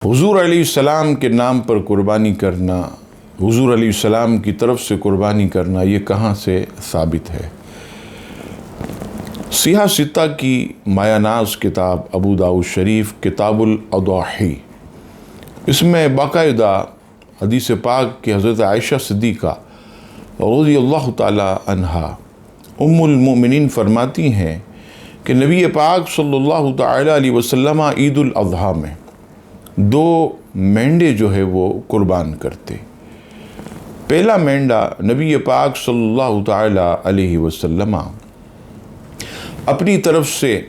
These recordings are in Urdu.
حضور علیہ السلام کے نام پر قربانی کرنا، حضور علیہ السلام کی طرف سے قربانی کرنا، یہ کہاں سے ثابت ہے؟ سیاہ ستہ کی مایہ ناز کتاب ابو داؤد شریف کتاب الاضاحی، اس میں باقاعدہ حدیث پاک کی حضرت عائشہ صدیقہ رضی اللہ تعالی عنہا ام المؤمنین فرماتی ہیں کہ نبی پاک صلی اللہ تعالی علیہ وسلم عید الاضحیٰ میں 2 مینڈے جو ہے وہ قربان کرتے۔ پہلا مینڈا نبی پاک صلی اللہ تعالی علیہ وسلم اپنی طرف سے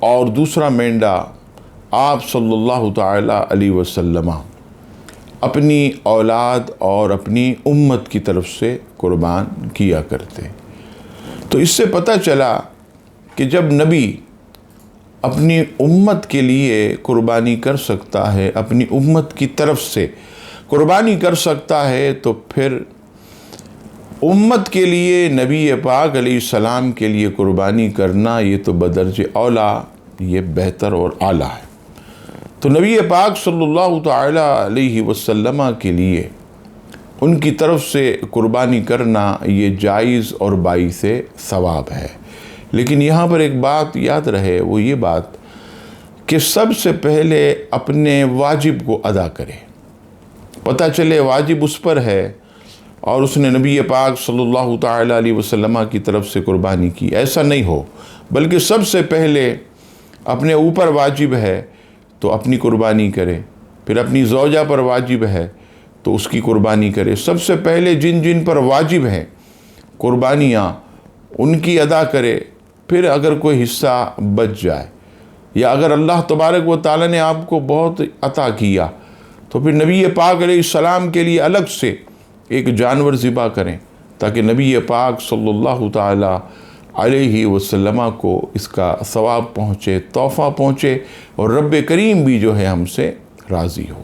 اور دوسرا مینڈا آپ صلی اللہ تعالی علیہ وسلم اپنی اولاد اور اپنی امت کی طرف سے قربان کیا کرتے۔ تو اس سے پتہ چلا کہ جب نبی اپنی امت کے لیے قربانی کر سکتا ہے، اپنی امت کی طرف سے قربانی کر سکتا ہے، تو پھر امت کے لیے نبی پاک علیہ السلام کے لیے قربانی کرنا یہ تو بدرجہ اولا، یہ بہتر اور اعلیٰ ہے۔ تو نبی پاک صلی اللہ تعالی علیہ وسلم کے لیے ان کی طرف سے قربانی کرنا یہ جائز اور باعث ثواب ہے۔ لیکن یہاں پر ایک بات یاد رہے، وہ یہ بات کہ سب سے پہلے اپنے واجب کو ادا کرے۔ پتہ چلے واجب اس پر ہے اور اس نے نبی پاک صلی اللہ تعالی علیہ وسلم کی طرف سے قربانی کی، ایسا نہیں ہو، بلکہ سب سے پہلے اپنے اوپر واجب ہے تو اپنی قربانی کرے، پھر اپنی زوجہ پر واجب ہے تو اس کی قربانی کرے۔ سب سے پہلے جن جن پر واجب ہیں قربانیاں ان کی ادا کرے، پھر اگر کوئی حصہ بچ جائے یا اگر اللہ تبارک و تعالی نے آپ کو بہت عطا کیا تو پھر نبی پاک علیہ السلام کے لیے الگ سے ایک جانور ذبح کریں تاکہ نبی پاک صلی اللہ تعالی علیہ وسلم کو اس کا ثواب پہنچے، تحفہ پہنچے اور رب کریم بھی جو ہے ہم سے راضی ہو۔